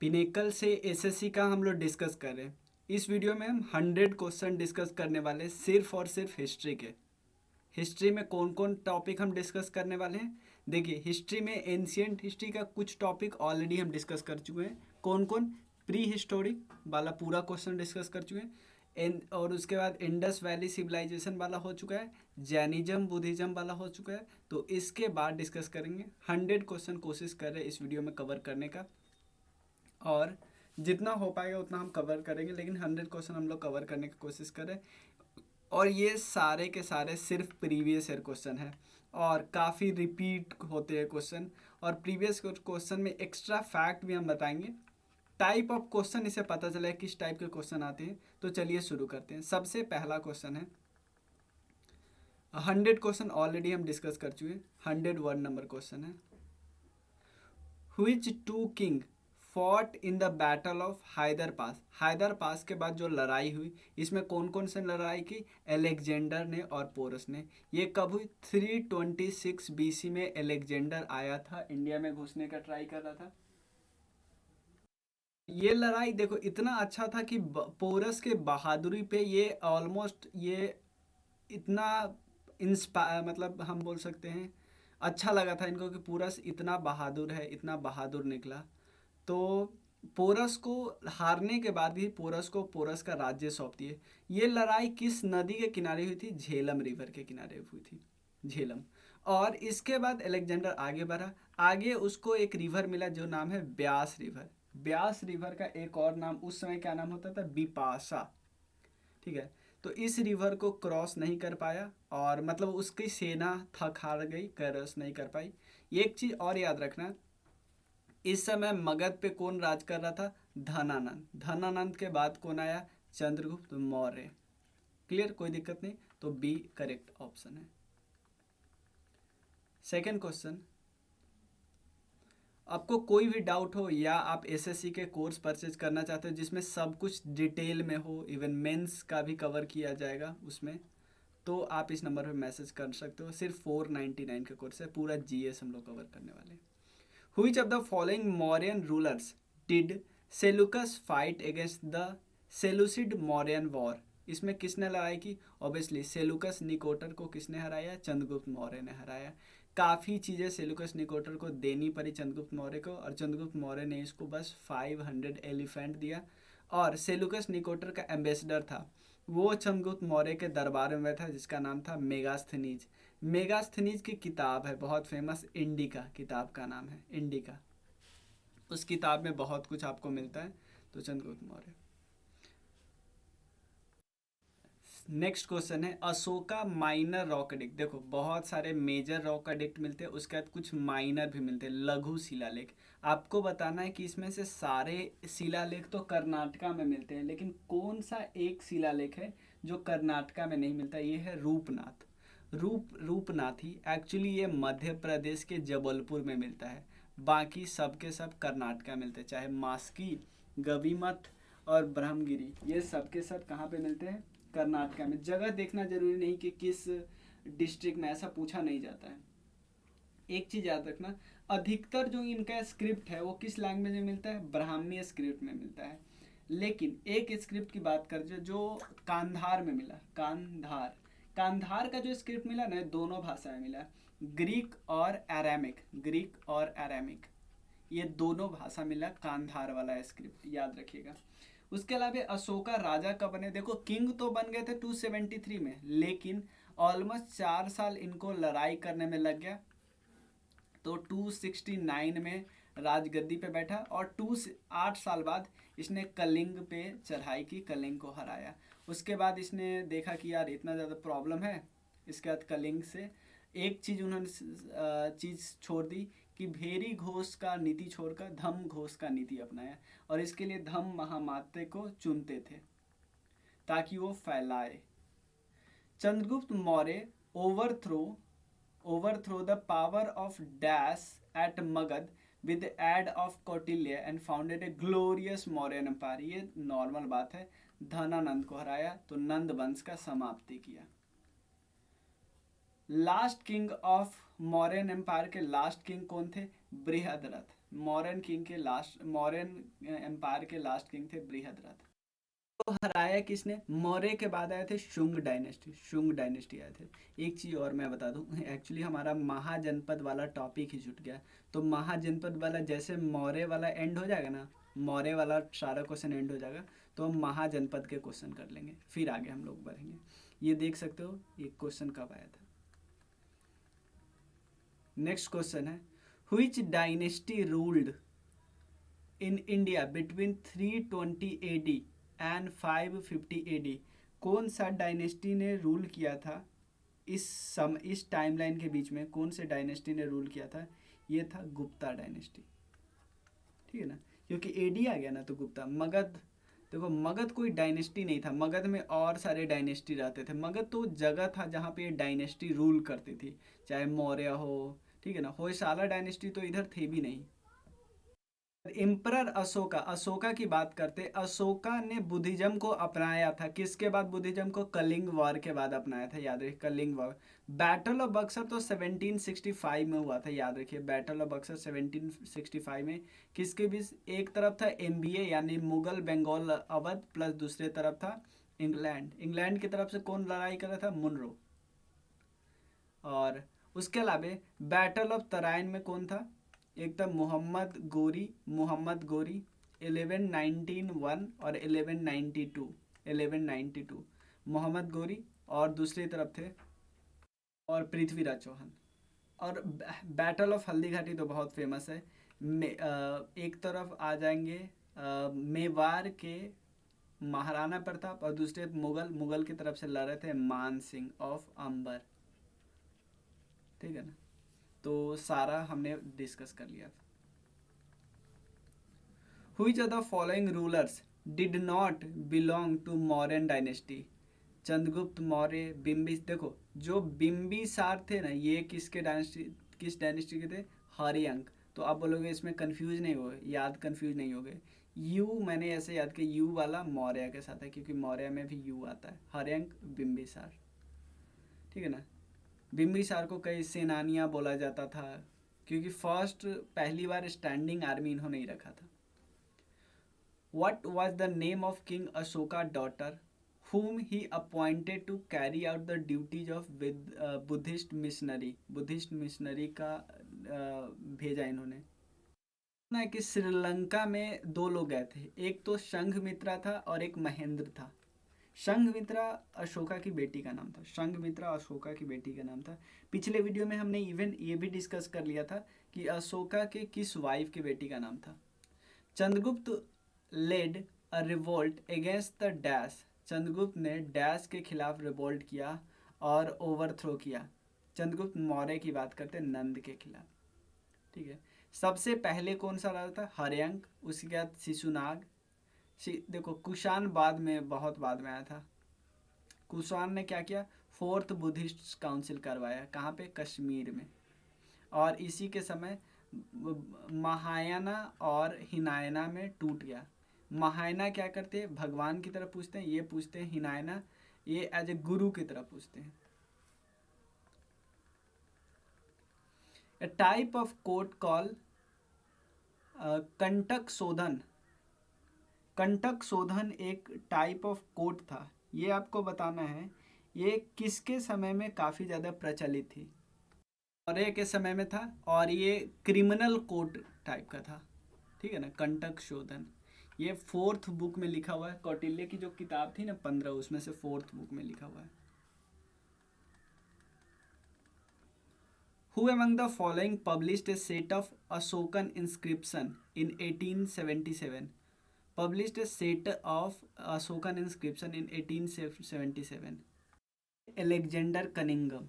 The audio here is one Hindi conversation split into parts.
पिनेकल से एसएससी का हम लोग डिस्कस कर रहे हैं। इस वीडियो में हम 100 क्वेश्चन डिस्कस करने वाले हैं, सिर्फ और सिर्फ हिस्ट्री के। हिस्ट्री में कौन कौन टॉपिक हम डिस्कस करने वाले हैं, देखिए हिस्ट्री में एंशियंट हिस्ट्री का कुछ टॉपिक ऑलरेडी हम डिस्कस कर चुके हैं। कौन कौन? प्री हिस्टोरिक वाला पूरा क्वेश्चन डिस्कस कर चुके हैं। और उसके बाद इंडस वैली सिविलाइजेशन वाला हो चुका है, जैनिज्म बुद्धिज्म वाला हो चुका है। तो इसके बाद डिस्कस करेंगे 100 क्वेश्चन, कोशिश कर रहे हैं इस वीडियो में कवर करने का, और जितना हो पाएगा उतना हम कवर करेंगे, लेकिन 100 क्वेश्चन हम लोग कवर करने की कोशिश करें। और ये सारे के सारे सिर्फ प्रीवियस ईयर क्वेश्चन है और काफ़ी रिपीट होते हैं क्वेश्चन, और प्रीवियस क्वेश्चन में एक्स्ट्रा फैक्ट भी हम बताएंगे। टाइप ऑफ क्वेश्चन इसे पता चला है किस टाइप के क्वेश्चन आते हैं। तो चलिए शुरू करते हैं। सबसे पहला क्वेश्चन है, 100 क्वेश्चन ऑलरेडी हम डिस्कस कर चुके हैं। 101 नंबर क्वेश्चन है, Which two king fought in the battle of Hydaspes? Hydaspes के बाद जो लड़ाई हुई, इसमें कौन कौन से लड़ाई की? अलेक्जेंडर ने और पोरस ने। ये कब हुई? 326 बीसी में अलेक्जेंडर आया था, इंडिया में घुसने का ट्राई कर रहा था। ये लड़ाई देखो इतना अच्छा था कि पोरस के बहादुरी पे ये ऑलमोस्ट ये इतना मतलब हम बोल सकते हैं अच्छा लगा था इनको कि पोरस इतना बहादुर है, इतना बहादुर निकला। तो पोरस को हारने के बाद भी पोरस को पोरस का राज्य सौंप दिए। ये लड़ाई किस नदी के किनारे हुई थी? झेलम रिवर के किनारे हुई थी, झेलम। और इसके बाद अलेक्जेंडर आगे बढ़ा, आगे उसको एक रिवर मिला जो नाम है ब्यास रिवर। ब्यास रिवर का एक और नाम उस समय क्या नाम होता था? बिपाशा। ठीक है, तो इस रिवर को क्रॉस नहीं कर पाया और मतलब उसकी सेना थक हार गई, क्रॉस नहीं कर पाई। एक चीज़ और याद रखना, इस समय मगध पे कौन राज कर रहा था? धनानंद। धनानंद के बाद कौन आया? चंद्रगुप्त मौर्य। क्लियर, कोई दिक्कत नहीं। तो बी करेक्ट ऑप्शन है। सेकंड क्वेश्चन, आपको कोई भी डाउट हो या आप एसएससी के कोर्स परचेज करना चाहते हो जिसमें सब कुछ डिटेल में हो, इवन मेंस का भी कवर किया जाएगा उसमें, तो आप इस नंबर पे मैसेज कर सकते हो। सिर्फ 499 का कोर्स है, पूरा जीएस हम लोग कवर करने वाले हैं। Which of the following Mauryan rulers did Seleucus fight against the Seleucid Mauryan War? इसमें किसने लड़ाई की? ऑब्वियसली सेलुकस निकोटर को किसने हराया? चंद्रगुप्त मौर्य ने हराया। काफ़ी चीज़ें सेलुकस निकोटर को देनी पड़ी चंद्रगुप्त मौर्य को, और चंद्रगुप्त मौर्य ने इसको बस 500 एलिफेंट दिया। और सेलुकस निकोटर का एम्बेसडर था, वो चंद्रगुप्त मौर्य के दरबार में था, जिसका नाम था मेगास्थनीज। मेगास्थनीज की किताब है बहुत फेमस, इंडिका किताब का नाम है, इंडिका। उस किताब में बहुत कुछ आपको मिलता है। तो चंद्रगुप्त मौर्य। नेक्स्ट क्वेश्चन है, अशोका माइनर रॉक एडिक्ट। देखो बहुत सारे मेजर रॉक एडिक्ट मिलते हैं, उसके बाद कुछ माइनर भी मिलते हैं, लघु शिलालेख। आपको बताना है कि इसमें से सारे शिलालेख तो कर्नाटका में मिलते हैं, लेकिन कौन सा एक शिलालेख है जो कर्नाटका में नहीं मिलता? ये है रूपनाथ। रूपनाथी एक्चुअली ये मध्य प्रदेश के जबलपुर में मिलता है, बाकी सब के सब कर्नाटका मिलते हैं। चाहे मास्की, गवीमठ और ब्रह्मगिरी, ये सब के सब कहाँ पे मिलते हैं? कर्नाटका में। जगह देखना जरूरी नहीं कि किस डिस्ट्रिक्ट में, ऐसा पूछा नहीं जाता है। एक चीज याद रखना, अधिकतर जो इनका स्क्रिप्ट है वो किस लैंग्वेज में मिलता है? ब्राह्मी स्क्रिप्ट में मिलता है। लेकिन एक स्क्रिप्ट की बात कर जो कांधार में मिला, कांधार का जो स्क्रिप्ट मिला ना, दोनों भाषा में मिला, ग्रीक और अरामिक। ग्रीक और अरामिक ये दोनों भाषा मिला, कांधार वाला स्क्रिप्ट याद रखिएगा। उसके अलावा अशोका राजा कब बने? देखो किंग तो बन गए थे 273 में, लेकिन ऑलमोस्ट 4 साल इनको लड़ाई करने में लग गया। तो 269 में राजगद्दी पे बैठा, और 8 साल बाद इसने कलिंग पे चढ़ाई की, कलिंग को हराया। उसके बाद इसने देखा कि यार इतना ज़्यादा प्रॉब्लम है, इसके बाद कलिंग से एक चीज़ उन्होंने चीज़ छोड़ दी कि भेरी घोष का नीति छोड़कर धम्म घोष का नीति अपनाया, और इसके लिए धम्म महामात्य को चुनते थे ताकि वो फैलाए। Chandragupta Maurya overthrow the power of Dash at Magad with the aid of Kautilya and founded a glorious Mauryan empire। ये नॉर्मल बात है। धनानंद को हराया तो नंद वंश का समाप्ति किया। Last king of Mauryan empire के लास्ट किंग कौन थे? बृहद्रथ। मौर्यन किंग के लास्ट, मौर्यन एम्पायर के लास्ट किंग थे बृहद्रथ। तो हराया किसने? मौर्य के बाद आए थे शुंग डायनेस्टी, शुंग डायनेस्टी आए थे। एक चीज़ और मैं बता दूं, एक्चुअली हमारा महाजनपद वाला टॉपिक ही छूट गया। तो महाजनपद वाला जैसे मौर्य वाला एंड हो जाएगा ना, मौर्य वाला सारा क्वेश्चन एंड हो जाएगा, तो हम महाजनपद के क्वेश्चन कर लेंगे, फिर आगे हम लोग बढ़ेंगे। ये देख सकते हो ये क्वेश्चन कब आया था। नेक्स्ट क्वेश्चन है, which dynasty ruled in India between 320 AD and 550 AD? कौन सा डायनेस्टी ने रूल किया था इस टाइमलाइन के बीच में? कौन से डायनेस्टी ने रूल किया था? ये था गुप्ता डायनेस्टी, ठीक है ना, क्योंकि एडी आ गया ना तो गुप्ता। मगध, देखो मगध कोई डायनेस्टी नहीं था, मगध में और सारे डायनेस्टी रहते थे। मगध तो जगह था जहाँ पे डायनेस्टी रूल करती थी, चाहे मौर्य हो, ठीक है ना, होयसाला डायनेस्टी तो इधर थे भी नहीं। एम्परर अशोका, अशोका की बात करते, अशोका ने बुद्धिज्म को अपनाया था। किसके बाद बुद्धिज्म को? कलिंग वॉर के बाद अपनाया था, याद रखिए Kalinga war. Battle of Buxar तो 1765 में हुआ था, याद रखिए बैटल ऑफ बक्सर 1765 में। किसके बीच? एक तरफ था एमबीए यानी मुगल बंगाल अवध, प्लस दूसरे तरफ था इंग्लैंड। इंग्लैंड की तरफ से कौन लड़ाई कर रहा था? मुनरो। और उसके अलावा बैटल ऑफ तराइन में कौन था? एक था मोहम्मद गोरी, मोहम्मद गोरी 1191 और 1192 मोहम्मद गोरी, और दूसरी तरफ थे और पृथ्वीराज चौहान। और बैटल ऑफ हल्दी घाटी तो बहुत फेमस है। एक तरफ आ जाएंगे मेवाड़ के महाराणा प्रताप, और दूसरे मुगल की तरफ से लड़ रहे थे मान सिंह ऑफ अंबर, ठीक है ना। तो सारा हमने डिस्कस कर लिया था। Which of the following rulers did not belong to Mauryan dynasty? Chandragupta Maurya, बिम्बिस, देखो जो बिम्बिसार थे ना, ये किसके डायनेस्टी, किस डायनेस्टी के थे? हरियंक। तो आप बोलोगे इसमें कंफ्यूज नहीं हो, याद कंफ्यूज नहीं हो गए। यू मैंने ऐसे याद किया, यू वाला मौर्य के साथ है क्योंकि मौर्य में भी यू आता है। हरियंक बिम्बिसार, ठीक है ना। बिम्बिसार को कई सेनानियाँ बोला जाता था क्योंकि फर्स्ट, पहली बार स्टैंडिंग आर्मी इन्होंने ही रखा था। What was the name of King Ashoka daughter whom he appointed to carry out the duties of Buddhist missionary? Buddhist missionary का भेजा इन्होंने ना कि श्रीलंका में दो लोग गए थे, एक तो संघमित्रा था और एक महेंद्र था। संघमित्रा अशोका की बेटी का नाम था, संघमित्रा अशोका की बेटी का नाम था। पिछले वीडियो में हमने इवन ये भी डिस्कस कर लिया था कि अशोका के किस वाइफ की बेटी का नाम था। Chandragupta led a revolt against the dash, Chandragupta ने डैश के खिलाफ रिवोल्ट किया और ओवरथ्रो किया। चंद्रगुप्त मौर्य की बात करते हैं, नंद के खिलाफ, ठीक है। सबसे पहले कौन सा राजा था? हर्यंक, उसके बाद शिशुनाग। देखो कुषाण बाद में, बहुत बाद में आया था। कुषाण ने क्या किया? फोर्थ बुद्धिस्ट काउंसिल करवाया, कहाँ पे? कश्मीर में। और इसी के समय महायाना और हिनायना में टूट गया। महायाना क्या करते हैं? भगवान की तरफ पूछते हैं, ये पूछते हैं हिनायना, ये एज ए गुरु की तरफ पूछते हैं। ए टाइप ऑफ कोर्ट कॉल कंटक शोधन, कंटक शोधन एक टाइप ऑफ कोर्ट था, ये आपको बताना है। ये किसके समय में काफ़ी ज़्यादा प्रचलित थी? मौर्य के समय में था, और ये क्रिमिनल कोर्ट टाइप का था, ठीक है ना। कंटक शोधन ये फोर्थ बुक में लिखा हुआ है, कौटिल्य की जो किताब थी ना 15, उसमें से फोर्थ बुक में लिखा हुआ है। Who among the following published a set of Ashokan inscription in 1877? Published a set of Ashokan inscription in 1877? Alexander Cunningham.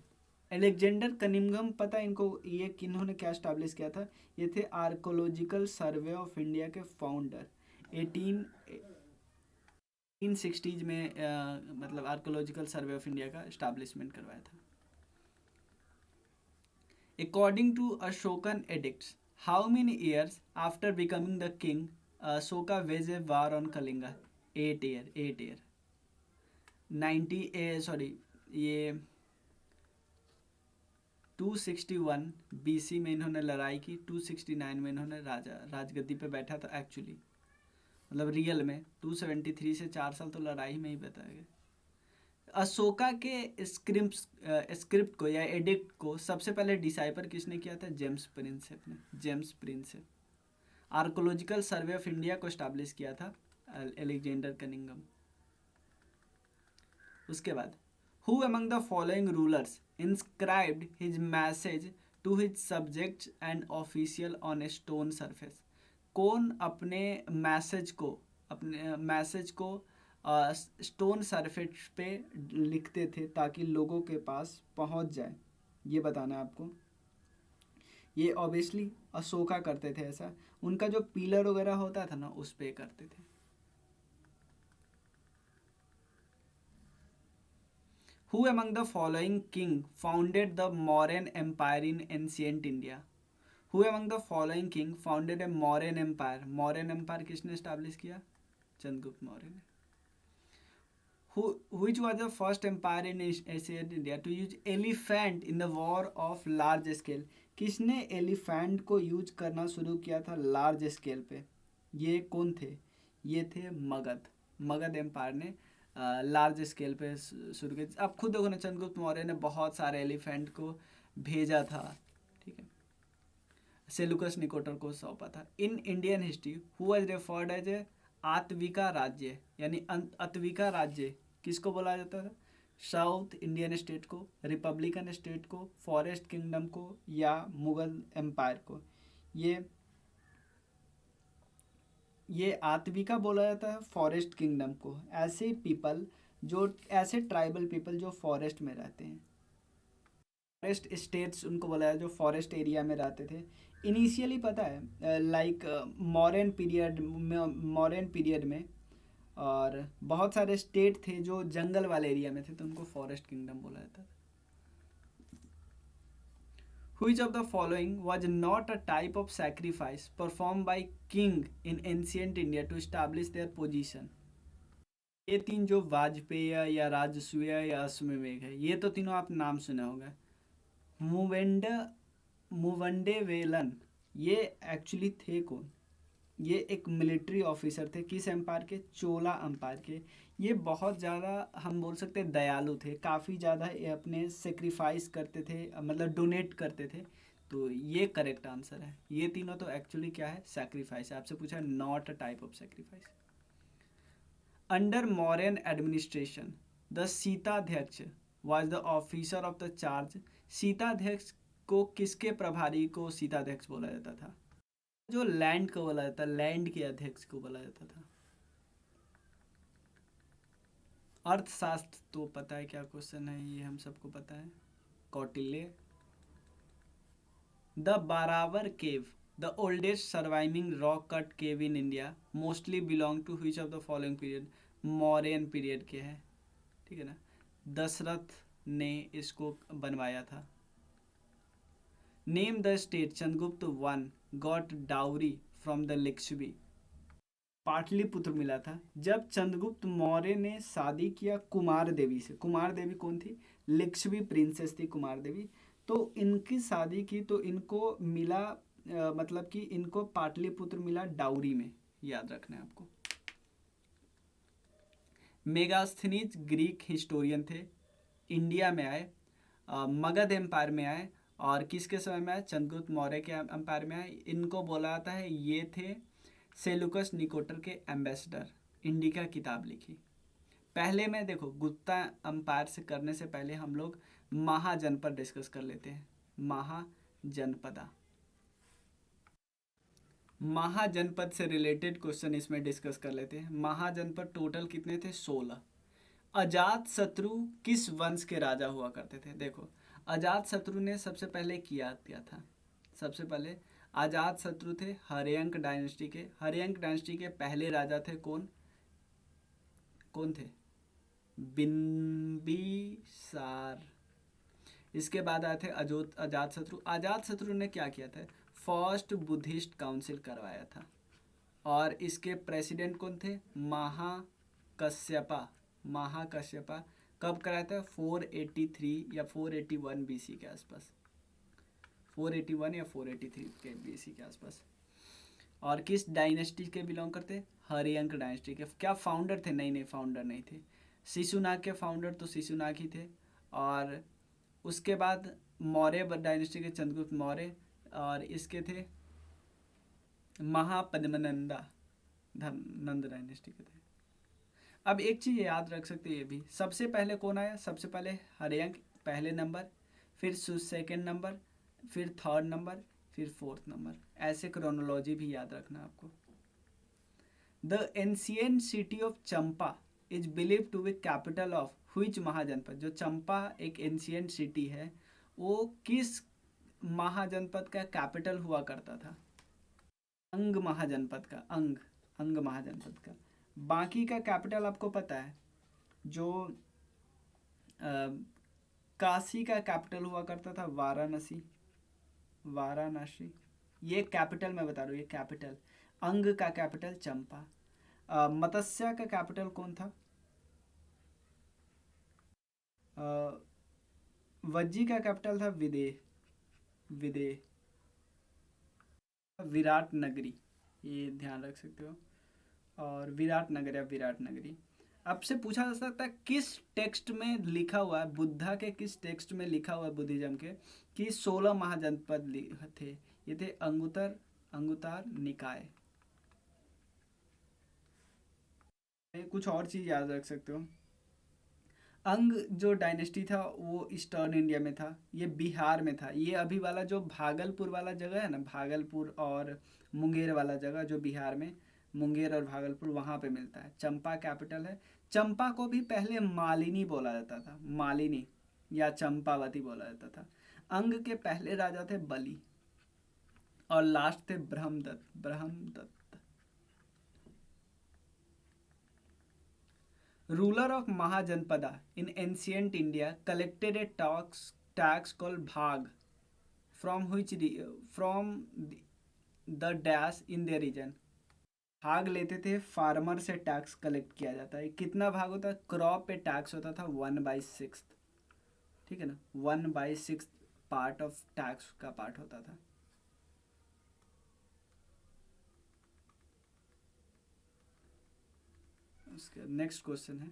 Alexander Cunningham, पता है इनको ये किन्होंने क्या स्टैब्लिश किया था? ये थे आर्कोलॉजिकल सर्वे ऑफ इंडिया के फाउंडर। 1860s में मतलब आर्कोलॉजिकल सर्वे ऑफ इंडिया का स्टैब्लिशमेंट करवाया था। According to Ashokan edicts, how many years after becoming the king Ashoka waged a war on Kalinga? 8 year, 8 year। 90 sorry ये 261 BC में इन्होंने लड़ाई की, 269 में इन्होंने राजगद्दी पे बैठा था एक्चुअली, मतलब रियल में 273 से 4 साल तो लड़ाई में ही बताया गया। अशोका के स्क्रिप्ट को या एडिक्ट को सबसे पहले डिसाइफर किसने किया था? जेम्स प्रिंसेप ने। James Prinsep. Archaeological survey of India को स्टैब्लिश किया था अलेक्जेंडर कनिंघम। उसके बाद who among the following rulers inscribed his message to his subjects and official on a stone surface? कौन अपने मैसेज को स्टोन सरफेस पे लिखते थे ताकि लोगों के पास पहुंच जाए? ये बताना है आपको। ये ऑब्वियसली अशोका करते थे ऐसा, उनका जो पिलर वगैरह होता था ना उस पे करते थे। Who among the following king founded the Mauryan Empire in ancient India? Who among the following king founded a Mauryan Empire? Mauryan Empire किसने establish किया? चंद्रगुप्त मौर्य ने। Which was the first empire in ancient India to use elephant in the war of large scale? किसने एलिफेंट को यूज करना शुरू किया था लार्ज स्केल पे? ये कौन थे? ये थे मगध। मगध एम्पायर ने लार्ज स्केल पे शुरू किया। अब खुद देखो ना, चंद्रगुप्त मौर्य ने बहुत सारे एलिफेंट को भेजा था, ठीक है, सेलुकस निकोटर को सौंपा था। In Indian history who was referred as a Atavika rajya, यानी अत्विका राज्य किसको बोला जाता था? साउथ इंडियन स्टेट को, रिपब्लिकन स्टेट को, फॉरेस्ट किंगडम को या मुगल एम्पायर को? ये आत्विका बोला जाता है फॉरेस्ट किंगडम को। ऐसे पीपल जो, ऐसे ट्राइबल पीपल जो फॉरेस्ट में रहते हैं, फॉरेस्ट स्टेट्स उनको बोला जाता है, जो फॉरेस्ट एरिया में रहते थे। इनिशियली पता है लाइक मॉडर्न पीरियड में और बहुत सारे स्टेट थे जो जंगल वाले एरिया में थे, तो उनको फॉरेस्ट किंगडम बोला जाता था। Which of the following was not a type of sacrifice performed by king in ancient India to establish their position? ये तीन जो वाजपेय या राजसूय या अश्वमेध है, ये तो तीनों आप नाम सुना होगा। मुवंडे वेलन ये एक्चुअली थे कौन? ये एक मिलिट्री ऑफिसर थे। किस एम्पायर के? चोला एम्पायर के। ये बहुत ज़्यादा हम बोल सकते हैं दयालु थे, काफ़ी ज़्यादा ये अपने सेक्रीफाइस करते थे, मतलब डोनेट करते थे। तो ये करेक्ट आंसर है। ये तीनों तो एक्चुअली क्या है? सैक्रिफाइस। आपसे पूछा not a type of sacrifice. Under Mauryan administration the Sitadhyaksha was the officer of the charge. Sitadhyaksha को किसके प्रभारी को सीताध्यक्ष बोला जाता था? जो लैंड को बोला जाता, लैंड के अध्यक्ष को बोला जाता था। अर्थशास्त्र तो पता है क्या क्वेश्चन है, ये हम सबको पता है। Kautilya. The Barabar cave the oldest surviving rock cut cave in India mostly belong to which of the following period? Mauryan period के है, ठीक है ना। दशरथ ने इसको बनवाया था। Name the state Chandragupta one got dowry from the Lichchhavi. Pataliputra मिला था जब चंद्रगुप्त मौर्य ने शादी किया कुमार देवी से। कुमार देवी कौन थी? लिच्छवी प्रिंसेस थी कुमार देवी। तो इनकी शादी की तो इनको मिला मतलब कि इनको पाटलिपुत्र मिला डाउरी में, याद रखना है आपको। मेगास्थनीज ग्रीक हिस्टोरियन थे, इंडिया में आए, मगध एम्पायर में आए और किसके समय में आए? चंद्रगुप्त मौर्य के एम्पायर में आए। इनको बोला जाता है ये थे सेलुकस निकोटर के एम्बेसडर। इंडिका किताब लिखी। पहले में देखो गुप्ता एम्पायर से करने से पहले हम लोग महाजनपद डिस्कस कर लेते हैं। महाजनपदा, महाजनपद से रिलेटेड क्वेश्चन इसमें डिस्कस कर लेते हैं। महाजनपद टोटल कितने थे? 16। अजात शत्रु किस वंश के राजा हुआ करते थे? देखो अजात शत्रु ने सबसे पहले किया था। सबसे पहले अजात शत्रु थे हर्यंक डायनेस्टी के। हर्यंक डायनेस्टी के पहले राजा थे कौन थे? बिंबिसार। इसके बाद आए थे अजात शत्रु। अजात शत्रु ने क्या किया था? फर्स्ट बुद्धिस्ट काउंसिल करवाया था और इसके प्रेसिडेंट कौन थे? महाकश्यपा। कब कराया था? 483 या 481 BC के आसपास। 481 या 483 के BC के आसपास। और किस डायनेस्टी के बिलोंग करते? हरियंक डायनेस्टी के। क्या फाउंडर थे? नहीं, फाउंडर नहीं थे। शिशुनाग के फाउंडर तो शिशुनाग ही थे। और उसके बाद मौर्य डायनेस्टी के चंद्रगुप्त मौर्य, और इसके थे महापद्मनंदा, नंद डायनेस्टी के थे। अब एक चीज़ याद रख सकते हैं, ये भी सबसे पहले कौन आया? सबसे पहले हरियंक पहले नंबर, फिर सेकेंड नंबर, फिर थर्ड नंबर, फिर फोर्थ नंबर। ऐसे क्रोनोलॉजी भी याद रखना आपको। The ancient city of Champa is believe to be capital of which mahajanapada? जो चंपा एक एंशियंट सिटी है, वो किस महाजनपद का कैपिटल हुआ करता था? अंग महाजनपद का, अंग महाजनपद का। बाकी का कैपिटल आपको पता है, जो काशी का कैपिटल हुआ करता था वाराणसी, ये कैपिटल मैं बता रहा हूँ, ये कैपिटल। अंग का कैपिटल चंपा। मत्स्य का कैपिटल कौन था? वज्जी का कैपिटल था विदेह, विराट नगरी, ये ध्यान रख सकते हो। और विराट नगर या विराट नगरी। अब से पूछा जा सकता है किस टेक्स्ट में लिखा हुआ है, बुद्धा के किस टेक्स्ट में लिखा हुआ है बुद्धिज्म के, कि 16 महाजनपद थे? ये थे अंगुत्तर निकाय। कुछ और चीज याद रख सकते हो। अंग जो डायनेस्टी था वो ईस्टर्न इंडिया में था, ये बिहार में था। ये अभी वाला जो भागलपुर वाला जगह है ना, भागलपुर और मुंगेर वाला जगह जो बिहार में, मुंगेर और भागलपुर, वहाँ पे मिलता है। चंपा कैपिटल है। चंपा को भी पहले मालिनी बोला जाता था, मालिनी या चंपावती बोला जाता था। अंग के पहले राजा थे बलि, और लास्ट थे Brahmadatta. Ruler of Mahajanpada in ancient India collected a tax called bhag from the dash in their region। भाग लेते थे, फार्मर से टैक्स कलेक्ट किया जाता है। कितना भाग होता है? क्रॉप पे टैक्स होता था 1/6, ठीक है ना, 1/6 पार्ट ऑफ टैक्स का पार्ट होता था। उसके नेक्स्ट क्वेश्चन है,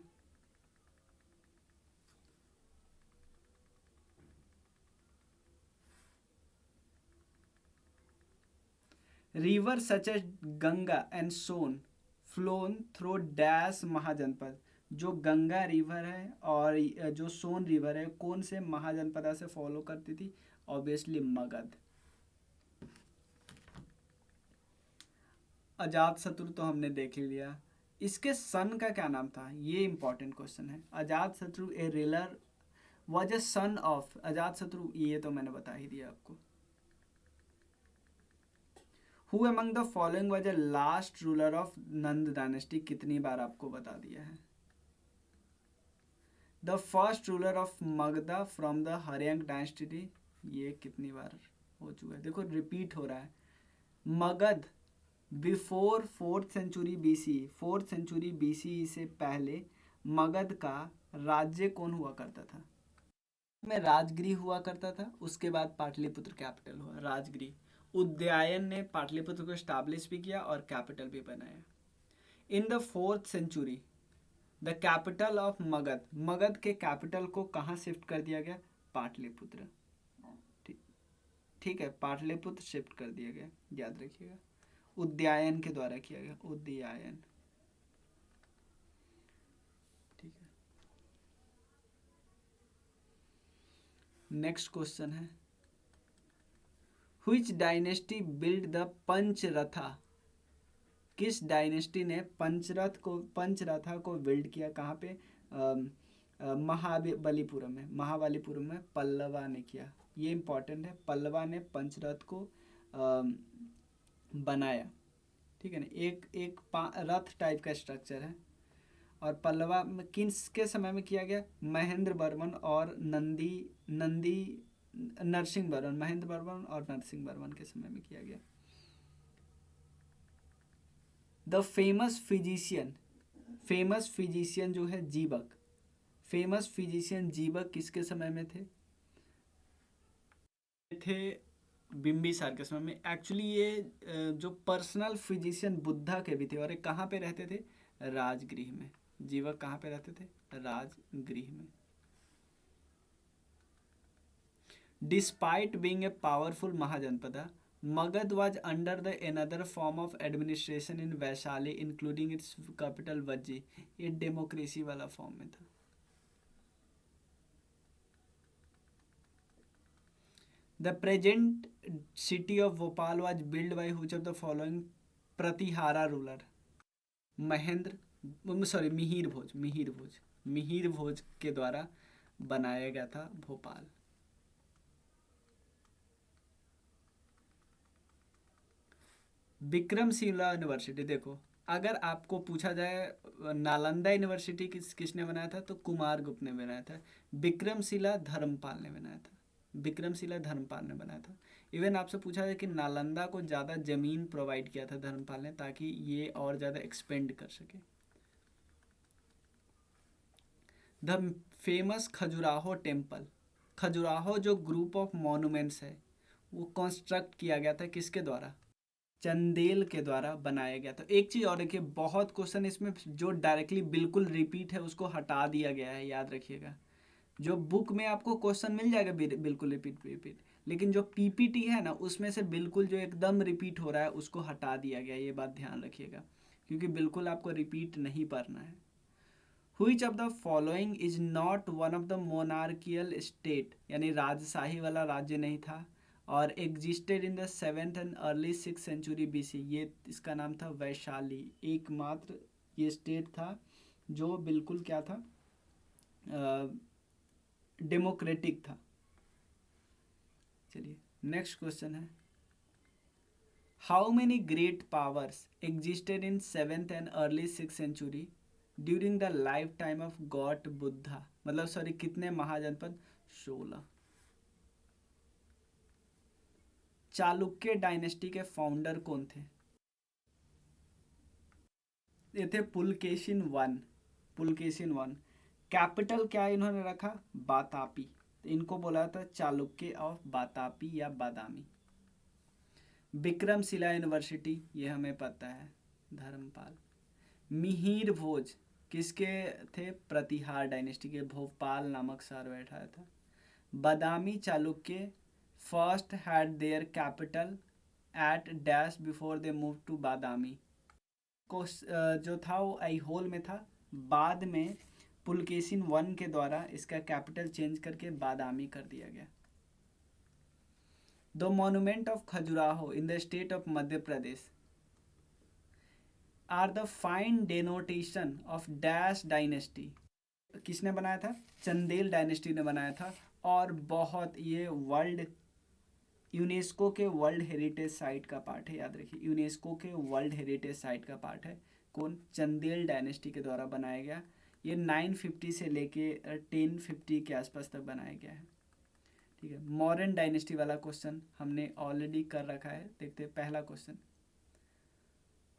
river such as Ganga and Son flown through dash mahajanapada. जो गंगा रिवर है और जो सोन रिवर है, कौन से महाजनपदा से फॉलो करती थी? ऑब्वियसली मगध। अजात शत्रु तो हमने देख ही लिया। इसके सन का क्या नाम था? ये इंपॉर्टेंट क्वेश्चन है। Ajatashatru a ruler was a son of, Ajatashatru ये तो मैंने बता ही दिया आपको। Who among the following was a last ruler of Nanda dynasty? कितनी बार आपको बता दिया है। The first ruler of Magadha from the Haryanka dynasty, ये कितनी बार हो चुका है? देखो रिपीट हो रहा है। Magadha before 4th century BC, 4th century BC से पहले मगध का राज्य कौन हुआ करता था? में राजगृह हुआ करता था। उसके बाद पाटलिपुत्र कैपिटल हुआ, राजगृह। उदयन ने पाटलिपुत्र को स्टैब्लिश भी किया और कैपिटल भी बनाया। In the 4th century the capital of Magadha के कैपिटल को कहाँ शिफ्ट कर दिया गया? पाटलिपुत्र। ठीक है, पाटलिपुत्र शिफ्ट कर दिया गया, याद रखिएगा। उदयन के द्वारा किया गया, उदयन। ठीक है, नेक्स्ट क्वेश्चन है, व्हिच डायनेस्टी बिल्ड द पंचरथा? किस डायनेस्टी ने पंचरथा को बिल्ड किया? कहाँ पे? महाबलीपुरम में पल्लवा ने किया। ये इंपॉर्टेंट है, पल्लवा ने पंचरथ को बनाया। ठीक है ना, एक रथ टाइप का स्ट्रक्चर है। और पल्लवा में किसके समय में किया गया? महेंद्र वर्मन और नरसिंह वर्मन, महेंद्र वर्मन और नरसिंह वर्मन के समय में किया गया। द फेमस फिजिशियन जो है जीवक, किसके समय में थे? बिंबिसार के समय में। एक्चुअली ये जो पर्सनल फिजिशियन बुद्धा के भी थे, और ये कहाँ पे रहते थे? राजगृह में। जीवक कहाँ पे रहते थे? राजगृह में। Despite being a powerful Mahajanpada, Magad was under the another form of administration in Vaishali, including its capital Vajji। ये डेमोक्रेसी वाला फॉर्म में था। The present city of Bhopal was built by which of the following Pratihara ruler? Mihir भोज के द्वारा बनाया गया था भोपाल। विक्रमशिला यूनिवर्सिटी, देखो अगर आपको पूछा जाए नालंदा यूनिवर्सिटी किसने बनाया था, तो कुमारगुप्त ने बनाया था। विक्रमशिला धर्मपाल ने बनाया था। विक्रमशिला धर्मपाल ने बनाया था। इवन आपसे पूछा जाए कि नालंदा को ज़्यादा ज़मीन प्रोवाइड किया था धर्मपाल ने, ताकि ये और ज़्यादा एक्सपेंड कर सके। The famous Khajuraho temple, Khajuraho जो ग्रुप ऑफ मॉन्यूमेंट्स है वो कंस्ट्रक्ट किया गया था किसके द्वारा? चंदेल के द्वारा बनाया गया। तो एक चीज़ और देखिए, बहुत क्वेश्चन इसमें जो डायरेक्टली बिल्कुल रिपीट है उसको हटा दिया गया है, याद रखिएगा। जो बुक में आपको क्वेश्चन मिल जाएगा बिल्कुल रिपीट, लेकिन जो पीपीटी है ना उसमें से बिल्कुल जो एकदम रिपीट हो रहा है उसको हटा दिया गया। ये बात ध्यान रखिएगा, क्योंकि बिल्कुल आपको रिपीट नहीं पढ़ना है। Which of the following is not one of the monarchical state, यानी राजशाही वाला राज्य नहीं था, और existed in the 7th and early 6th century BC। ये इसका नाम था वैशाली। एकमात्र ये स्टेट था जो बिल्कुल क्या था? डेमोक्रेटिक था। चलिए नेक्स्ट क्वेश्चन है, how many great powers existed in 7th and early 6th century during the lifetime of god Buddha? मतलब सॉरी, कितने महाजनपद? 16। चालुक्य डायनेस्टी के फाउंडर कौन थे? ये थे Pulakeshin one. Pulakeshin one. Capital क्या इन्होंने रखा? बातापी। तो इनको बोला था चालुक्य ऑफ बातापी या बादामी। विक्रमशिला यूनिवर्सिटी, ये हमें पता है, धर्मपाल। मिहिर भोज किसके थे? प्रतिहार डायनेस्टी के। भोपाल नामक शहर बैठाया था। Badami Chalukya first had their capital at dash before they move to Badami. को जो था वो ऐहोल में था, बाद में पुलकेशिन वन के द्वारा इसका कैपिटल चेंज करके बादामी कर दिया गया। The monument of Khajuraho in the state of Madhya Pradesh are the fine denotation of dash dynasty. किसने बनाया था? चंदेल डायनेस्टी ने बनाया था। और बहुत ये वर्ल्ड यूनेस्को के वर्ल्ड हेरिटेज साइट का पार्ट है, याद रखिए, यूनेस्को के वर्ल्ड हेरिटेज साइट का पार्ट है। कौन? चंदेल डायनेस्टी के द्वारा बनाया गया। ये 950 से लेके 1050 के आसपास तक बनाया गया है। ठीक है, मौर्यन डायनेस्टी वाला क्वेश्चन हमने ऑलरेडी कर रखा है। देखते हैं पहला question,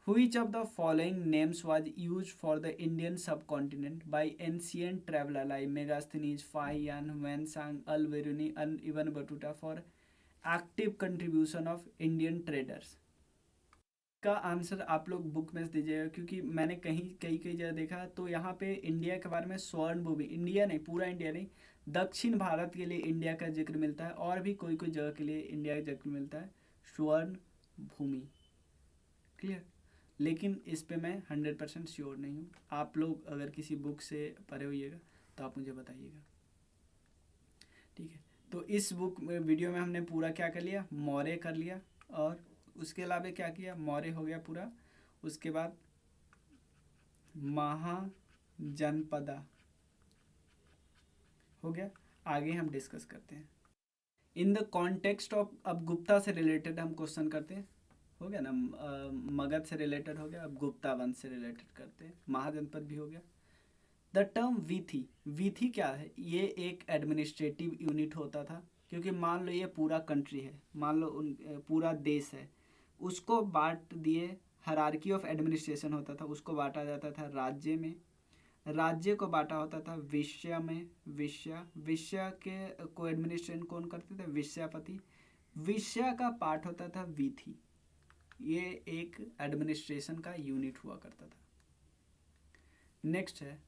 Which of the following names was used for the Indian subcontinent by ancient traveler like Megasthenes, Fahian, Huansang, Al-Biruni and Ibn Battuta for active contribution of Indian traders? का आंसर आप लोग बुक में दीजिएगा, क्योंकि मैंने कई जगह देखा तो यहाँ पे इंडिया के बारे में स्वर्ण भूमि, इंडिया नहीं, पूरा इंडिया नहीं, दक्षिण भारत के लिए इंडिया का जिक्र मिलता है, और भी कोई जगह के लिए इंडिया का जिक्र मिलता है, स्वर्ण भूमि। क्लियर? लेकिन इस पे मैं 100% श्योर नहीं हूँ। आप लोग अगर किसी बुक से पढ़े होइएगा तो आप मुझे बताइएगा। ठीक है, तो इस बुक में वीडियो में हमने पूरा क्या कर लिया? मौर्य कर लिया, और उसके अलावा क्या किया? मौर्य हो गया पूरा, उसके बाद महाजनपदा हो गया। आगे हम डिस्कस करते हैं इन द कॉन्टेक्स्ट ऑफ। अब गुप्ता से रिलेटेड हम क्वेश्चन करते हैं, हो गया ना, मगध से रिलेटेड हो गया, अब गुप्ता वंश से रिलेटेड करते हैं, महाजनपद भी हो गया। द टर्म वीथी, वीथी क्या है? ये एक एडमिनिस्ट्रेटिव यूनिट होता था, क्योंकि मान लो ये पूरा कंट्री है, मान लो पूरा देश है, उसको बांट दिए, हायरार्की ऑफ एडमिनिस्ट्रेशन होता था, उसको बांटा जाता था राज्य में, राज्य को बांटा होता था विषय में, विषय के को एडमिनिस्ट्रेशन कौन करते थे? विषयापति। विषया का पार्ट होता था वीथी, ये एक एडमिनिस्ट्रेशन का यूनिट हुआ करता था। नेक्स्ट है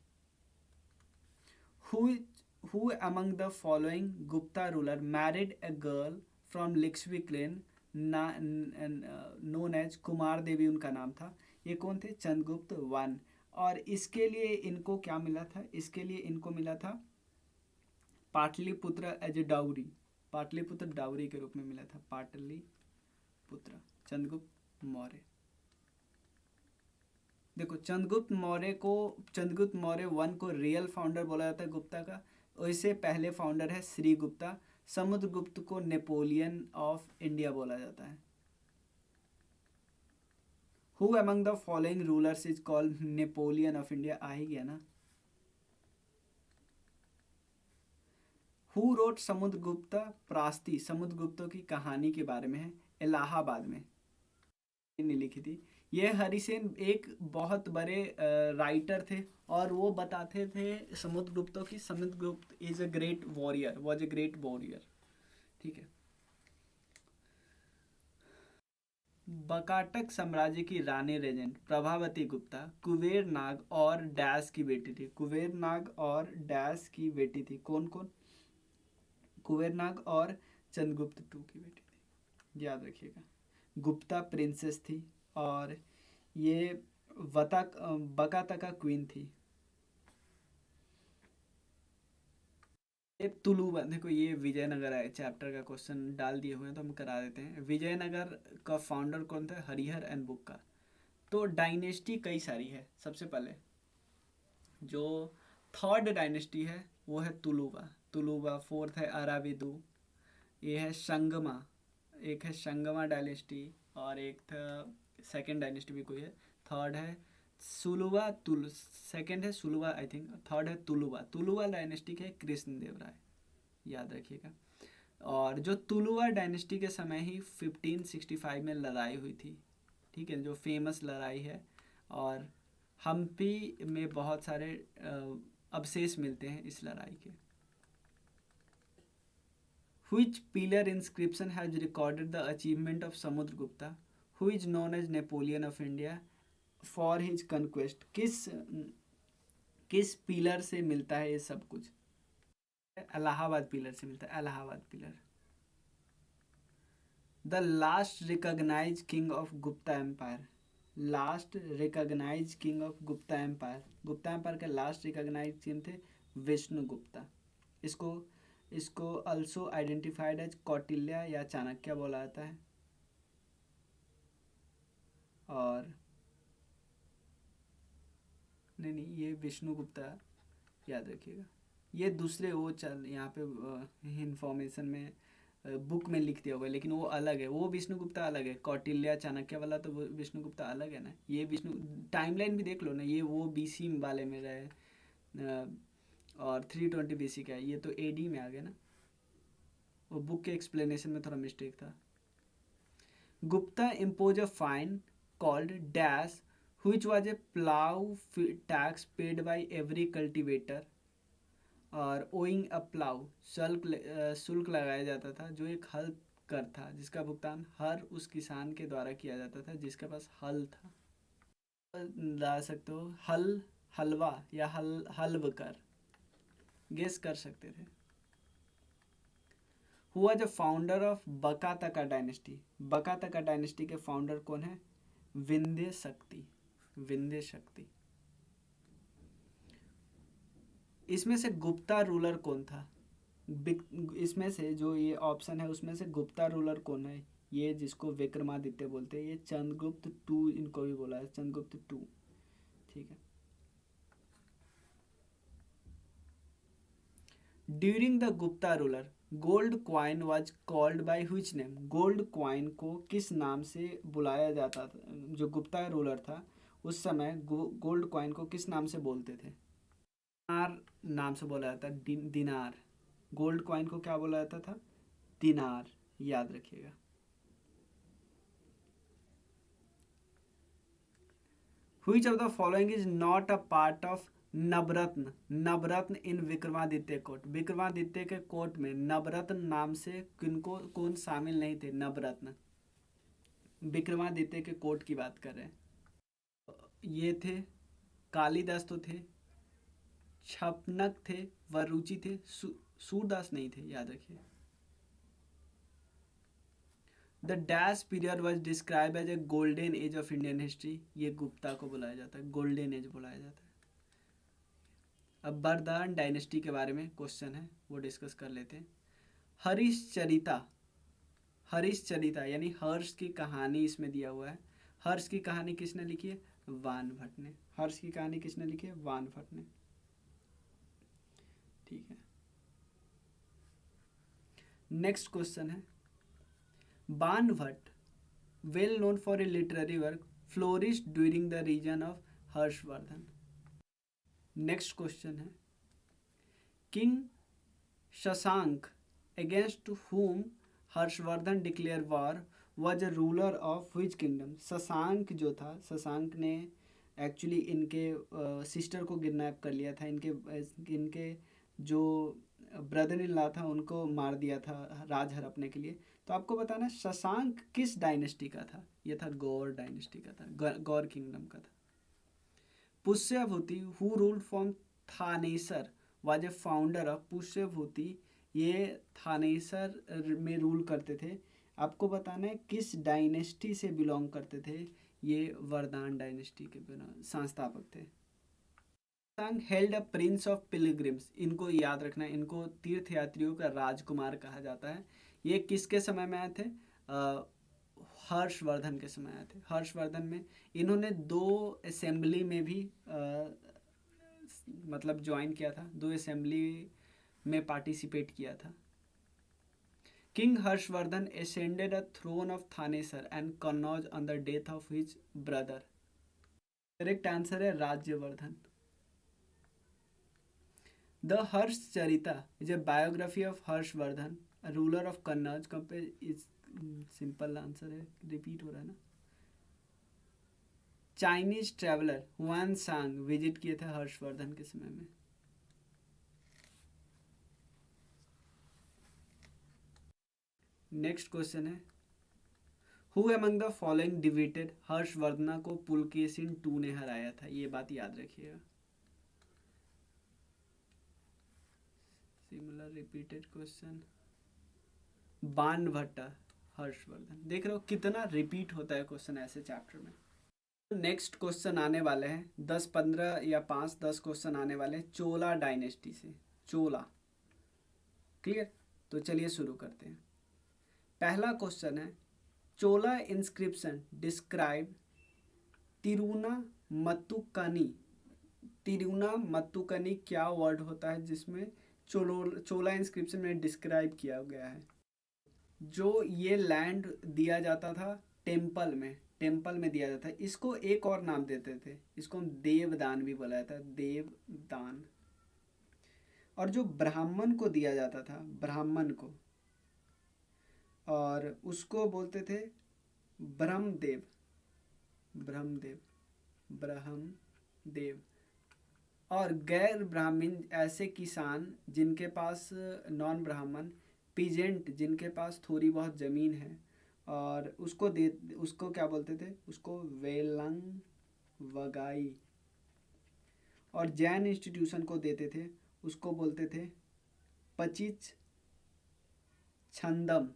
who among the following Gupta ruler married a girl from Lichchhavi clan known as Kumara Devi उनका नाम था। ये कौन थे? चंद्रगुप्त वन। और इसके लिए इनको क्या मिला था? इसके लिए इनको मिला था Pataliputra as a dowry, Pataliputra dowry के रूप में मिला था, पाटलिपुत्र। चंद्रगुप्त मौर्य, देखो चंद्रगुप्त मौर्य वन को रियल फाउंडर बोला जाता है गुप्ता का, वैसे पहले फाउंडर है श्री गुप्ता। समुद्रगुप्त को नेपोलियन ऑफ इंडिया बोला जाता है। Who among the following rulers is called Napoleon of India, आ ही गया ना। हु रोट समुद्रगुप्त प्रास्ति, समुद्रगुप्तों की कहानी के बारे में है, इलाहाबाद में ने लिखी थी। ये हरिसेन एक बहुत बड़े राइटर थे और वो बताते थे समुद्रगुप्तों की, Samudragupta is a great warrior, was a great warrior. ठीक है। बकाटक साम्राज्य की रानी रेजेंट प्रभावती गुप्ता कुबेर नाग और डैश की बेटी थी। कुबेर नाग और डैश की बेटी थी। कौन कौन? कुबेर नाग और चंद्रगुप्त टू की बेटी थी, याद रखिएगा। गुप्ता प्रिंसेस थी और ये बकातका क्वीन थी। ये तुलुवा, देखो ये विजयनगर है, चैप्टर का क्वेश्चन डाल दिए हुए हैं तो हम करा देते हैं। विजयनगर का फाउंडर कौन था? हरिहर एंड बुक्का। तो डायनेस्टी कई सारी है। सबसे पहले जो थर्ड डायनेस्टी है वो है तुलुवा, तुलुवा। फोर्थ है अराविदु, ये है संगमा, एक है संगमा डायनेस्टी, और एक था सेकेंड डायनेस्टी भी कोई है। थर्ड है सुलुवा तुल, सेकेंड है सुलुवा आई थिंक, थर्ड है तुलुवा। तुलुवा डायनेस्टी के कृष्णदेव राय, याद रखिएगा। और जो तुलुवा डायनेस्टी के समय ही 1565 में लड़ाई हुई थी, ठीक है, जो फेमस लड़ाई है। और हम्पी में बहुत सारे अवशेष मिलते हैं इस लड़ाई के। Which pillar inscription has recorded the achievement of Samudragupta, who is known as Napoleon of India, for his conquest? किस पिलर से मिलता है ये सब कुछ? इलाहाबाद पिलर से मिलता है, Allahabad pillar. The last recognise king of Gupta empire, last recognise king of Gupta empire, Gupta empire के लास्ट रिकॉग्नाइज किंग थे विष्णु गुप्ता। इसको अल्सो आइडेंटिफाइड एज कौटिल्य या चाणक्य बोला जाता है। और नहीं, ये विष्णु गुप्ता, याद रखिएगा। ये दूसरे वो चल यहाँ पे इंफॉर्मेशन में बुक में लिख दिया होगा, लेकिन वो अलग है, वो विष्णु गुप्ता अलग है। कौटिल्य चाणक्य वाला तो विष्णु गुप्ता अलग है ना। ये विष्णु टाइमलाइन भी देख लो ना, ये वो बीसी वाले में रहे और 320 बीसी का है, ये तो एडी में आ गया ना। वो बुक के एक्सप्लेनेशन में थोड़ा मिस्टेक था। Gupta impose a fine called dash which was a plough tax paid by every cultivator, और ओइंग अ प्लाउ शुल्क लगाया जाता था जो एक हल कर था, जिसका भुगतान हर उस किसान के द्वारा किया जाता था जिसके पास हल था। ला सकते हो हलवा या हल्व कर, गेस कर सकते थे। Who was the founder of Vakataka dynasty, Vakataka dynasty के फाउंडर कौन है? विंध्य शक्ति, विंध्य शक्ति। इसमें से गुप्ता रूलर कौन था? इसमें से जो ये ऑप्शन है उसमें से गुप्ता रूलर कौन है? ये जिसको विक्रमादित्य बोलते हैं, ये चंद्रगुप्त टू इनको भी बोला है, चंद्रगुप्त टू। ठीक है। During the Gupta ruler gold coin was called by which name, gold coin को किस नाम से बुलाया जाता था? जो गुप्ता रूलर था उस समय गोल्ड क्वाइन को किस नाम से बोलते थे? दिनार नाम से बोला जाता है, दिनार। गोल्ड कॉइन को क्या बोला जाता था? दिनार, याद रखिएगा। Which of the following is not a part of navratna, navratna in Vikramaditya court, Vikramaditya के कोट में नवरत्न नाम से किनको कौन शामिल नहीं थे? नवरत्न, विक्रमादित्य के कोट की बात कर रहे हैं। ये थे कालिदास तो थे, छपनक थे, वरुचि थे, सूरदास नहीं थे, याद रखिए। The dash period was describe as a golden age of Indian history, ये गुप्ता को बुलाया जाता है, गोल्डन एज बुलाया जाता है। अब बर्दान डायनेस्टी के बारे में क्वेश्चन है, वो डिस्कस कर लेते हैं। हरिश्चरिता, हरिश्चरिता यानी हर्ष की कहानी इसमें दिया हुआ है। हर्ष की कहानी किसने लिखी है? वानभट्ट ने। हर्ष की कहानी किसने लिखी है? वानभट्ट ने। ठीक है, नेक्स्ट क्वेश्चन है, Banabhatta well known for a literary work flourished during the region of Harshavardhana. Next question है, king Shashanka against whom Harshavardhana declare war was a ruler of which kingdom. Shashanka जो था, शशांक ने एक्चुअली इनके सिस्टर को किडनैप कर लिया था, इनके जो ब्रदर इन लॉ था उनको मार दिया था राज हड़पने के लिए। तो आपको बताना शशांक किस डायनेस्टी का था? ये था गौर डायनेस्टी का था, गौर किंगडम का था। Pushyabhuti who ruled from Thanesar was a founder of, Pushyabhuti ये थानेसर में रूल करते थे। आपको बताना है किस डायनेस्टी से बिलोंग करते थे? ये वरदान डायनेस्टी के संस्थापक थे। Held a prince of pilgrims, इनको याद रखना है, इनको तीर्थयात्रियों का राजकुमार कहा जाता है। ये किसके समय में आए थे? हर्षवर्धन के समय आए थे। हर्षवर्धन में इन्होंने 2 असेंबली में भी मतलब ज्वाइन किया था, 2 असेंबली में पार्टिसिपेट किया था। King Harshavardhana ascended a throne of Thanesar and Kannauj on the death of his brother. Correct answer है Rajyavardhana. The Harshacharita is a biography of Harshavardhana ruler of Kannauj. Compare is simple answer है, रिपीट हो रहा है ना। Chinese traveller Hiuen Tsang visit किए थे हर्षवर्धन के समय में। नेक्स्ट क्वेश्चन है, who among the following debated Harshavardhana को पुलकेशिन II ने हराया था? ये बात याद रखिएगा। Similar repeated question, Banabhatta Harshvardhan. देख रहे हो कितना रिपीट होता है क्वेश्चन ऐसे चैप्टर में। नेक्स्ट क्वेश्चन आने वाले हैं 10 15 या 5-10 क्वेश्चन आने वाले हैं चोला डायनेस्टी से। चोला, क्लियर? तो चलिए शुरू करते हैं। पहला क्वेश्चन है, चोला इंस्क्रिप्शन डिस्क्राइब तिरुनामत्तुकनी। तिरुनामत्तुकनी क्या वर्ड होता है जिसमें चोला इंस्क्रिप्शन में डिस्क्राइब किया गया है? जो ये लैंड दिया जाता था टेम्पल में दिया जाता है, इसको एक और नाम देते थे, इसको हम देवदान भी बोला जाता है, देवदान। और जो ब्राह्मण को दिया जाता था, ब्राह्मण को, और उसको बोलते थे ब्रह्मदेव, ब्रह्मदेव। और गैर ब्राह्मण ऐसे किसान जिनके पास, नॉन ब्राह्मण पीजेंट जिनके पास थोड़ी बहुत ज़मीन है, और उसको क्या बोलते थे? उसको वेलंग वगाई। और जैन इंस्टीट्यूशन को देते थे, उसको बोलते थे पचिच छंदम।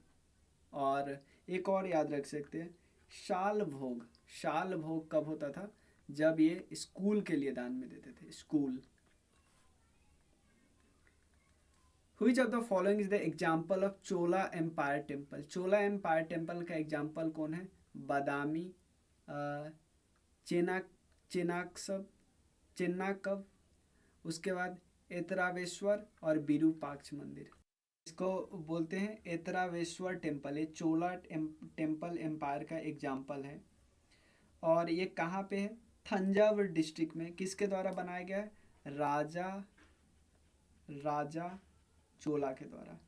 और एक और याद रख सकते हैं, शाल भोग। शाल भोग कब होता था? जब ये स्कूल के लिए दान में देते थे, school. Which of the following is the example of Chola empire temple? Chola empire temple का एग्जाम्पल कौन है? बादामी, चेन्नाकब, उसके बाद एतरावेश्वर और विरूपाक्ष मंदिर। इसको बोलते हैं एतरावेश्वर टेम्पल। ये चोला टेम्पल एम्पायर का एग्जाम्पल है। और ये कहाँ पे है? थंजावुर डिस्ट्रिक्ट में। किसके द्वारा बनाया गया है? राजा चोला के द्वारा।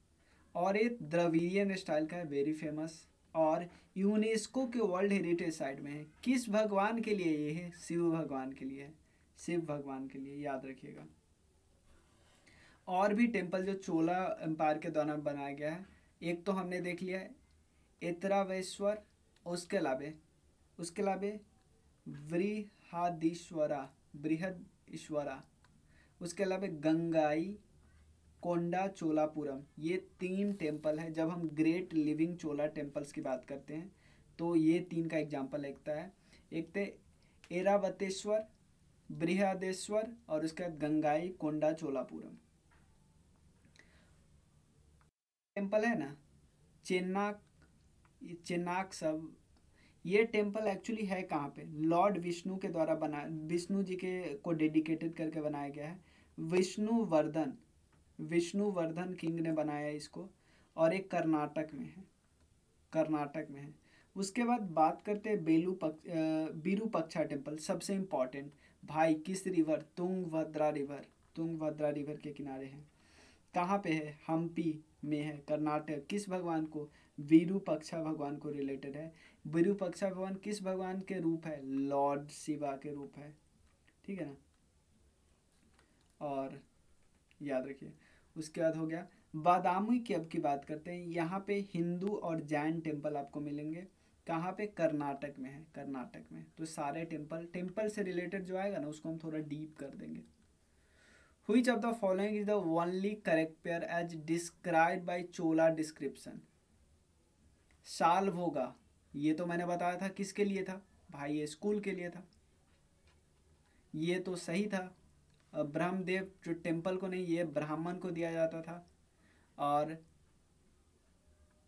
और ये द्रविडियन स्टाइल का है, वेरी फेमस। और यूनेस्को के वर्ल्ड हेरिटेज साइट में है। किस भगवान के लिए ये है? शिव भगवान के लिए है। शिव भगवान के लिए, याद रखिएगा। और भी टेम्पल जो चोला एम्पायर के दौरान बनाया गया है, एक तो हमने देख लिया है एतरावेश्वर, उसके अलावे बृहदीश्वरा, बृहद ईश्वरा, उसके अलावा गंगाई कोंडा चोलापुरम, ये 3 टेम्पल है। जब हम ग्रेट लिविंग चोला टेम्पल्स की बात करते हैं तो ये 3 का एग्जाम्पल लगता है। एक थे एरावतेश्वर, बृहदेश्वर और उसका गंगाई कोंडा चोलापुरम। टेम्पल है ना चेन्नाक सब, ये टेम्पल एक्चुअली है कहाँ पे? लॉर्ड विष्णु के द्वारा बना, विष्णु जी के को डेडिकेटेड करके बनाया गया है। विष्णुवर्धन किंग ने बनाया है इसको, और एक कर्नाटक में है। उसके बाद बात करते हैं विरूपक्षा टेम्पल, सबसे इम्पॉर्टेंट भाई। किस रिवर? तुंगभद्रा रिवर के किनारे है। कहाँ पे है? हम्पी में है, कर्नाटक। किस भगवान को? विरूपक्षा भगवान को रिलेटेड है। विरूपक्षा भगवान किस भगवान के रूप है? लॉर्ड शिवा के रूप है, ठीक है ना। और याद रखिए, उसके बाद हो गया बादामी की। अब की बात करते हैं, यहाँ पे हिंदू और जैन टेम्पल आपको मिलेंगे। कहाँ पे? कर्नाटक में है, कर्नाटक में। तो सारे टेम्पल से रिलेटेड जो आएगा ना उसको हम थोड़ा डीप कर देंगे। Which of the following is the only correct pair as described by Chola description? शालभोगा, ये तो मैंने बताया था किसके लिए था भाई? ये स्कूल के लिए था, ये तो सही था। ब्रह्मदेव जो टेम्पल को नहीं, ये ब्राह्मण को दिया जाता था। और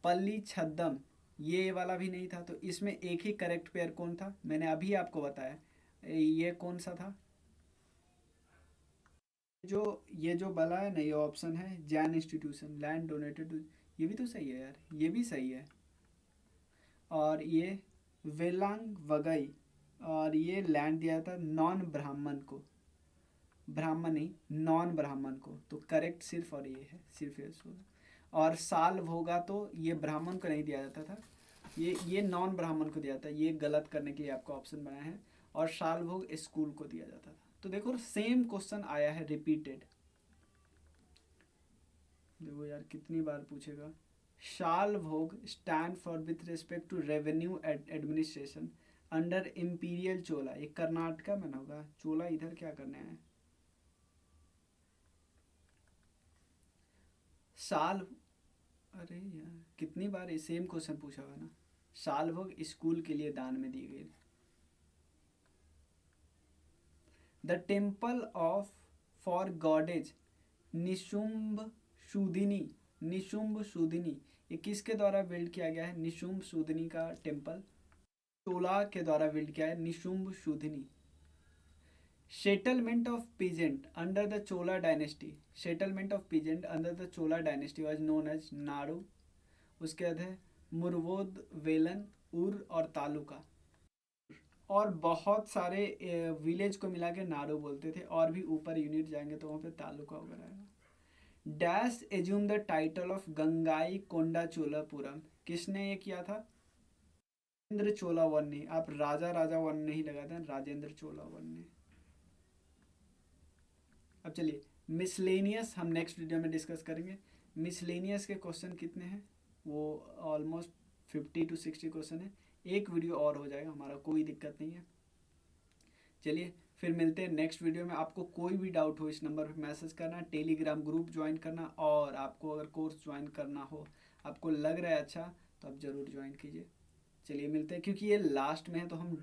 पल्ली छद्दम, ये वाला भी नहीं था। तो इसमें एक ही करेक्ट पेयर कौन था? मैंने अभी आपको बताया, ये कौन सा था? ये जो वाला है ना, ये ऑप्शन है जैन इंस्टीट्यूशन, लैंड डोनेटेड, ये भी तो सही है यार, ये भी सही है। और ये वेलांग वगई, और ये लैंड दिया था नॉन ब्राह्मण को, ब्राह्मण नहीं नॉन ब्राह्मण को। तो करेक्ट सिर्फ और ये है, सिर्फ ये। और साल भोगा तो ये ब्राह्मण को नहीं दिया जाता था, ये नॉन ब्राह्मण को दिया था। ये गलत करने के लिए आपको ऑप्शन बनाया है। और साल भोग स्कूल को दिया जाता था। तो देखो सेम क्वेश्चन आया है रिपीटेड। देखो यार कितनी बार पूछेगा। Shalabhoga stand for with respect to revenue administration under imperial Chola, ये कर्नाटका में ना होगा। चोला इधर क्या करने आए? साल, अरे यार कितनी बार ये सेम क्वेश्चन पूछा हुआ ना। साल भोग स्कूल के लिए दान में दी गई। The temple of for goddess Nishumbhasudini, ये किसके द्वारा बिल्ड किया गया है? निशुंभ शुदिनी का टेम्पल चोला के द्वारा बिल्ड किया है, Nishumbhasudini. Settlement of peasant under the Chola dynasty, was known as Nadu. उसके बाद है मुरवोद, वेलन, उर और तालुका। और बहुत सारे विलेज को मिला के नाडू बोलते थे, और भी ऊपर यूनिट जाएंगे तो वहाँ पे तालुका वगैरह आएगा। Dash assume the title of Gangaikonda Cholapuram, किसने ये किया था? राजेंद्र चोला वन ने। आप राजा वन नहीं लगाते हैं, राजेंद्र चोला वन ने। अब चलिए मिसलेनियस हम नेक्स्ट वीडियो में डिस्कस करेंगे। मिसलेनियस के क्वेश्चन कितने हैं? वो ऑलमोस्ट 50 to 60 क्वेश्चन है। एक वीडियो और हो जाएगा हमारा, कोई दिक्कत नहीं है। चलिए फिर मिलते हैं नेक्स्ट वीडियो में। आपको कोई भी डाउट हो इस नंबर पर मैसेज करना, टेलीग्राम ग्रुप ज्वाइन करना, और आपको अगर कोर्स ज्वाइन करना हो, आपको लग रहा है अच्छा, तो आप ज़रूर ज्वाइन कीजिए। चलिए मिलते हैं, क्योंकि ये लास्ट में है तो हम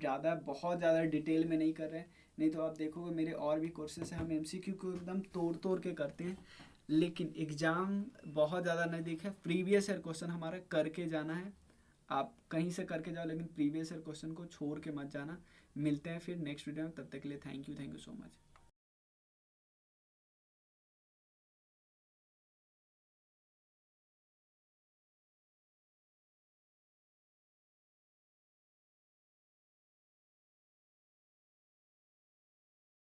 बहुत ज़्यादा डिटेल में नहीं कर रहे हैं। नहीं तो आप देखोगे मेरे और भी कोर्सेस हैं, हम MCQ को एकदम तोड़ के करते हैं, लेकिन एग्ज़ाम बहुत ज़्यादा नज़दीक है। प्रीवियस ईयर क्वेश्चन हमारा करके जाना है। आप कहीं से करके जाओ, लेकिन प्रीवियस ईयर क्वेश्चन को छोड़ के मत जाना। मिलते हैं फिर नेक्स्ट वीडियो में, तब तक के लिए थैंक यू सो मच।